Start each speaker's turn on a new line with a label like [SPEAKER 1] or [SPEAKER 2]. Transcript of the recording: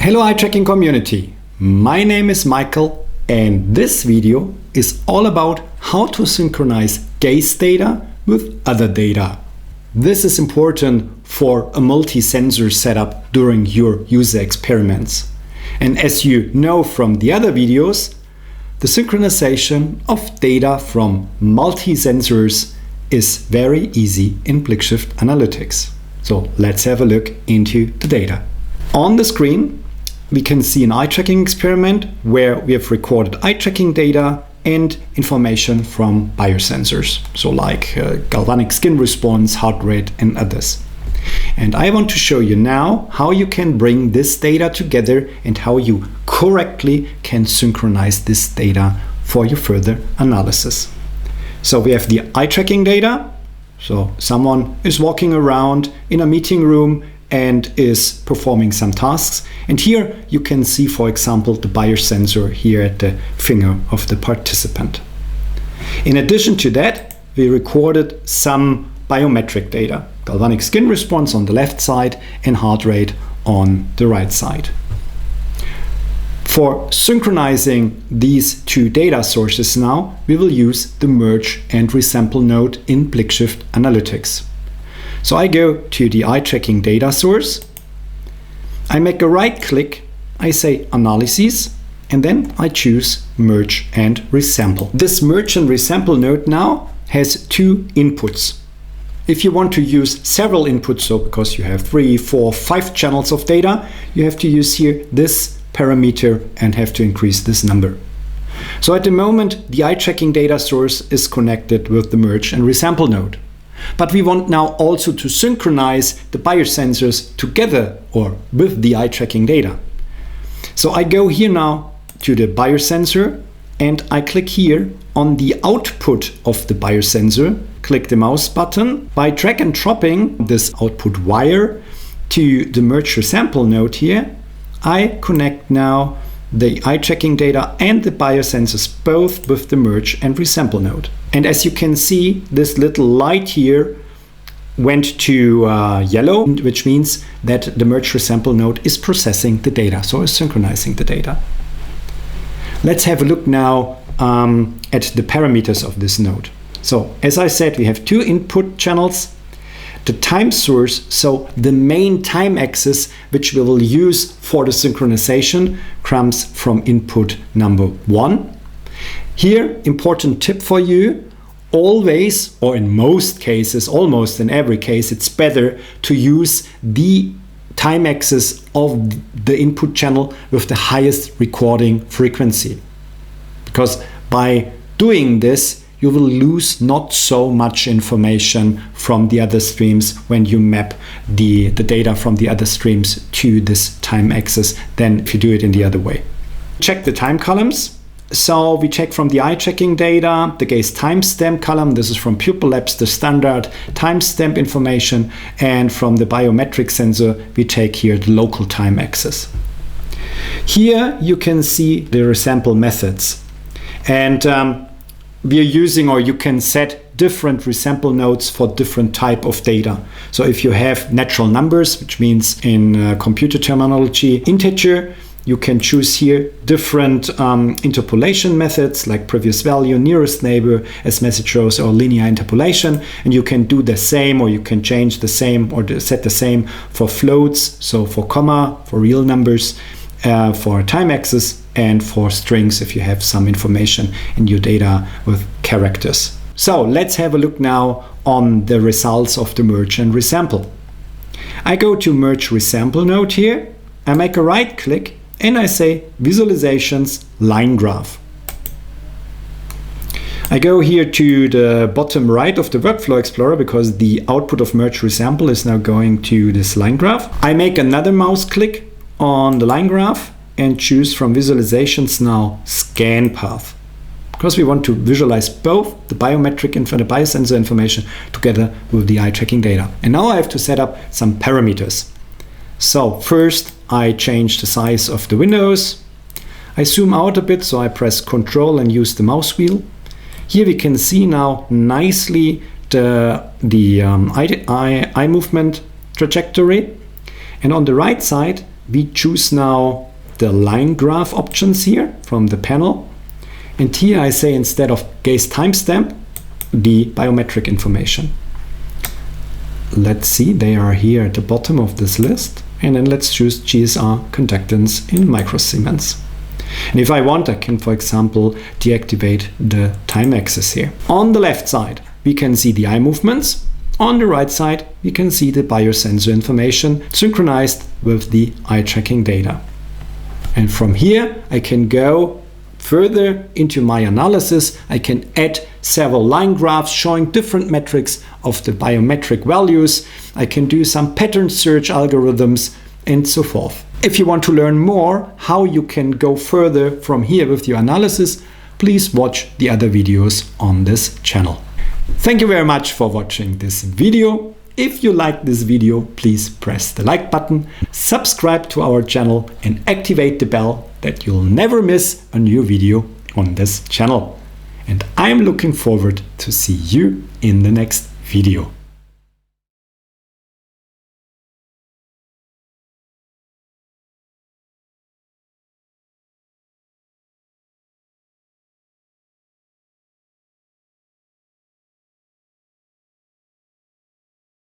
[SPEAKER 1] Hello eye tracking community, my name is Michael and this video is all about how to synchronize gaze data with other data. This is important for a multi-sensor setup during your user experiments. And as you know from the other videos, the synchronization of data from multi-sensors is very easy in Blickshift Analytics. So let's have a look into the data. On the screen, we can see an eye tracking experiment where we have recorded eye tracking data and information from biosensors, so like galvanic skin response, heart rate, and others. And I want to show you now how you can bring this data together and how you correctly can synchronize this data for your further analysis. So we have the eye tracking data. So someone is walking around in a meeting room and is performing some tasks. And here you can see, for example, the biosensor here at the finger of the participant. In addition to that, we recorded some biometric data, galvanic skin response on the left side and heart rate on the right side. For synchronizing these two data sources now, we will use the merge and resample node in Blickshift Analytics. So I go to the eye tracking data source, I make a right click, I say analyses, and then I choose merge and resample. This merge and resample node now has two inputs. If you want to use several inputs, so because you have 3, 4, 5 channels of data, you have to use here this parameter and have to increase this number. So at the moment, the eye tracking data source is connected with the merge and resample node. But we want now also to synchronize the biosensors together or with the eye tracking data. So I go here now to the biosensor and I click here on the output of the biosensor, click the mouse button. By drag and dropping this output wire to the merge resample node here, I connect now the eye tracking data and the biosensors both with the merge and resample node. And as you can see, this little light here went to yellow, which means that the merge resample node is processing the data, so is synchronizing the data. Let's have a look now at the parameters of this node. So as I said, we have two input channels. The time source, so the main time axis which we will use for the synchronization, comes from input number 1. Here, important tip for you, always, or in most cases, almost in every case, it's better to use the time axis of the input channel with the highest recording frequency. Because by doing this, you will lose not so much information from the other streams when you map the data from the other streams to this time axis than if you do it in the other way. Check the time columns. So we check from the eye tracking data, the gaze timestamp column. This is from Pupil Labs, the standard timestamp information. And from the biometric sensor, we take here the local time axis. Here you can see the resample methods. And we are using, or you can set different resample nodes for different type of data. So if you have natural numbers, which means in computer terminology integer, you can choose here different interpolation methods like previous value, nearest neighbor, as message rows, or linear interpolation. And you can do the same, or you can change the same or set the same for floats, so for comma, for real numbers, for time axis, and for strings if you have some information in your data with characters. So let's have a look now on the results of the merge and resample. I go to merge resample node here, I make a right click and I say visualizations line graph. I go here to the bottom right of the workflow explorer because the output of merge resample is now going to this line graph. I make another mouse click on the line graph and choose from visualizations now scan path, because we want to visualize both the biometric and the biosensor information together with the eye tracking data. And now I have to set up some parameters. So first I change the size of the windows. I zoom out a bit, so I press Ctrl and use the mouse wheel. Here we can see now nicely the eye movement trajectory. And on the right side, we choose now the line graph options here from the panel. And here I say, instead of gaze timestamp, the biometric information. Let's see, they are here at the bottom of this list. And then let's choose GSR conductance in microsiemens. And if I want, I can, for example, deactivate the time axis here. On the left side, we can see the eye movements. On the right side, we can see the biosensor information synchronized with the eye tracking data. And from here, I can go further into my analysis. I can add several line graphs showing different metrics of the biometric values. I can do some pattern search algorithms and so forth. If you want to learn more how you can go further from here with your analysis, please watch the other videos on this channel. Thank you very much for watching this video. If you liked this video, please press the like button, subscribe to our channel and activate the bell that you'll never miss a new video on this channel. And I'm looking forward to see you in the next video.